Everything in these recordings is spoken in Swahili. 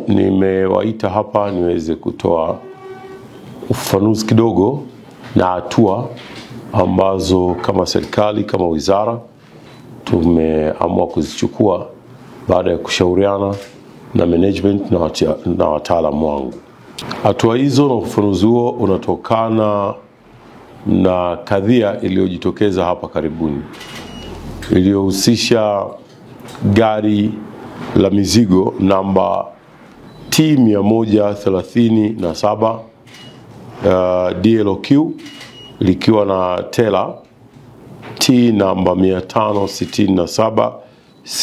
nimewaita hapa niweze kutoa ufafanuzi kidogo na hatua ambazo kama serikali, kama wizara tumeamua kuzichukua baada ya kushauriana na management na wataalamu wangu. Hatua hizo na ufafanuzi huo unatokana na kadhia iliyojitokeza hapa karibuni, iliyohusisha gari la mizigo namba T137 DLQ likiwa na tela T namba 567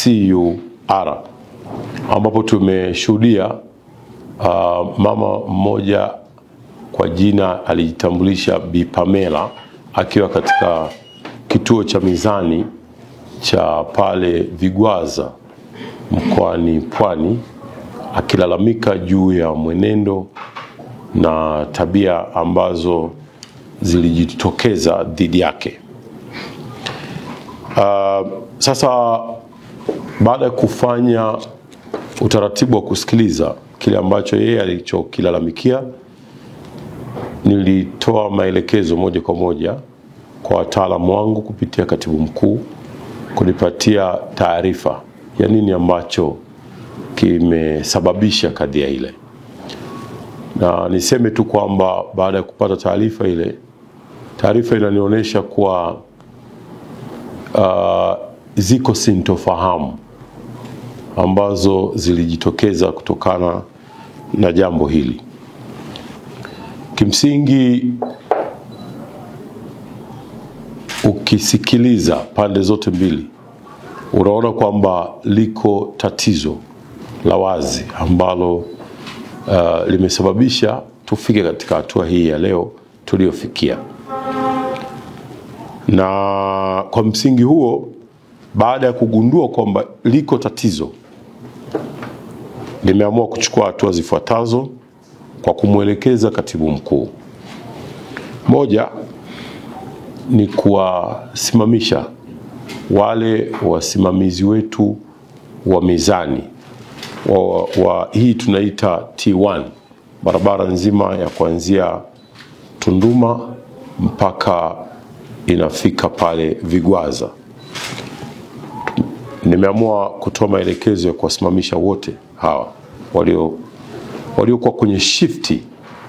CUR, ambapo tumeshuhudia mama mmoja kwa jina alijitambulisha Bi Pamela akiwa katika kituo cha mizani cha pale Vigwaza mkoani Pwani, akilalamika juu ya mwenendo na tabia ambazo zilijitokeza dhidi yake. Sasa baada ya kufanya utaratibu wa kusikiliza kile ambacho yeye alichokilalamikia, nilitoa maelekezo moja kwa moja kwa wataalamu wangu kupitia katibu mkuu kunipatia taarifa ya nini ambacho kimesababisha kadhia ile. Na niseme tu kwamba baada ya kupata taarifa ile, taarifa inanionyesha kuwa ziko sintofahamu ambazo zilijitokeza kutokana na jambo hili. Kimsingi, ukisikiliza pande zote mbili, unaona kwamba liko tatizo la wazi ambalo limesababisha tufike katika hatua hii ya leo tuliofikia. Na kwa msingi huo, baada ya kugundua kwamba liko tatizo, nimeamua kuchukua hatua zifuatazo kwa kumwelekeza katibu mkuu. Moja ni kuwasimamisha wale wasimamizi wetu wa mizani wa hii tunaita T1, barabara nzima ya kuanzia Tunduma mpaka inafika pale Vigwaza. Nimeamua kutoa maelekezo ya kuwasimamisha wote hawa waliokuwa kwenye shifti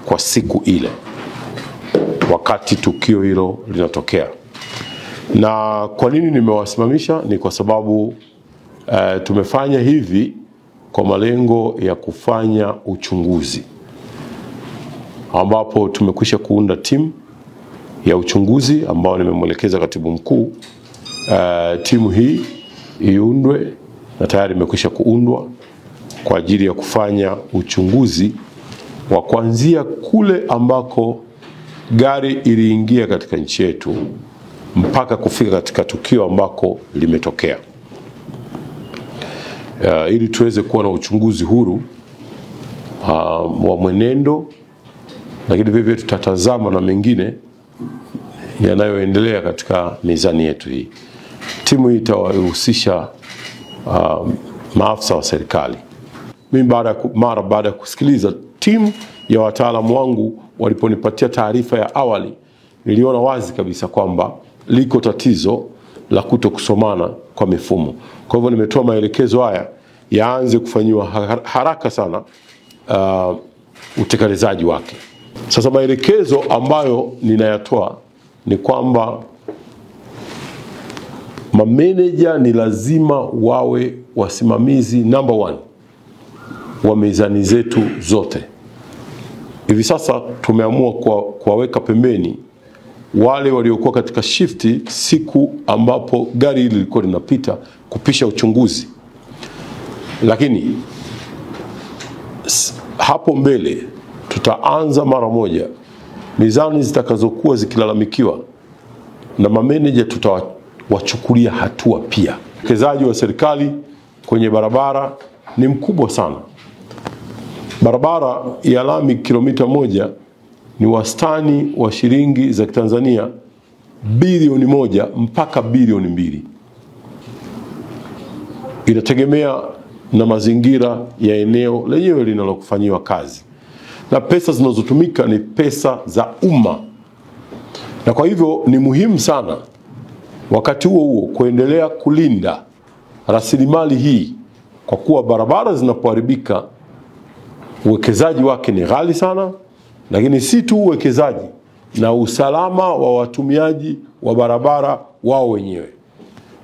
kwa siku ile wakati tukio hilo linatokea. Na kwa nini nimewasimamisha? Ni kwa sababu tumefanya hivi kwa malengo ya kufanya uchunguzi, ambapo tumekwisha kuunda timu ya uchunguzi ambao nimemwelekeza katibu mkuu timu hii iundwe, na tayari imekwisha kuundwa kwa ajili ya kufanya uchunguzi wa kuanzia kule ambako gari iliingia katika nchi yetu mpaka kufika katika tukio ambako limetokea, ili tuweze kuwa na uchunguzi huru wa mwenendo, lakini vivyo tutatazama na mengine yanayoendelea katika mizani yetu hii. Timu hii itawahusisha maafisa wa serikali. Mimi mara baada ya kusikiliza timu ya wataalamu wangu waliponipatia taarifa ya awali, niliona wazi kabisa kwamba liko tatizo la kutokusomana kwa mifumo. Kwa hivyo nimetoa maelekezo haya yaanze kufanyiwa haraka sana utekelezaji wake. Sasa maelekezo ambayo ninayatoa ni kwamba mameneja ni lazima wawe wasimamizi number 1 wa mizani zetu zote. Hivi sasa tumeamua kuwaweka pembeni wale waliokuwa katika shifti siku ambapo gari hili lilikuwa linapita kupisha uchunguzi. Lakini hapo mbele tutaanza mara moja mizani zitakazokuwa zikilalamikiwa na mameneja tutawachukulia hatua pia. Uwekezaji wa serikali kwenye barabara ni mkubwa sana. Barabara ya lami kilomita 1 ni wastani wa shilingi za Tanzania bilioni 1 mpaka bilioni 2. Inategemea na mazingira ya eneo lenyewe linalokufanyiwa kazi, na pesa zinazotumika ni pesa za umma. Na kwa hivyo ni muhimu sana wakati huo kuendelea kulinda rasilimali hii, kwa kuwa barabara zinapoharibika uwekezaji wake ni ghali sana, lakini si tu uwekezaji, na usalama wa watumiaji wa barabara wao wenyewe.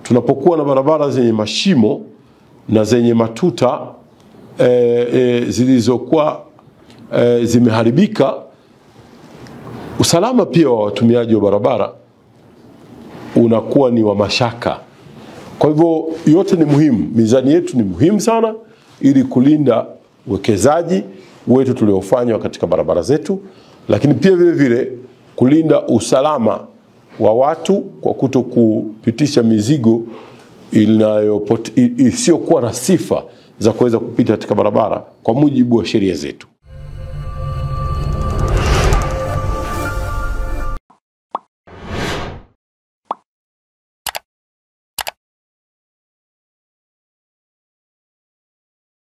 Tunapokuwa na barabara zenye mashimo na zenye matuta zilizokuwa zimeharibika, usalama pia wa watumiaji wa barabara unakuwa ni wa mashaka. Kwa hivyo yote ni muhimu, mizani yetu ni muhimu sana ili kulinda uwekezaji wetu tuliofanywa katika barabara zetu, lakini pia vile vile kulinda usalama wa watu kwa kutokupitisha mizigo isiyokuwa na sifa za kuweza kupita katika barabara kwa mujibu wa sheria zetu.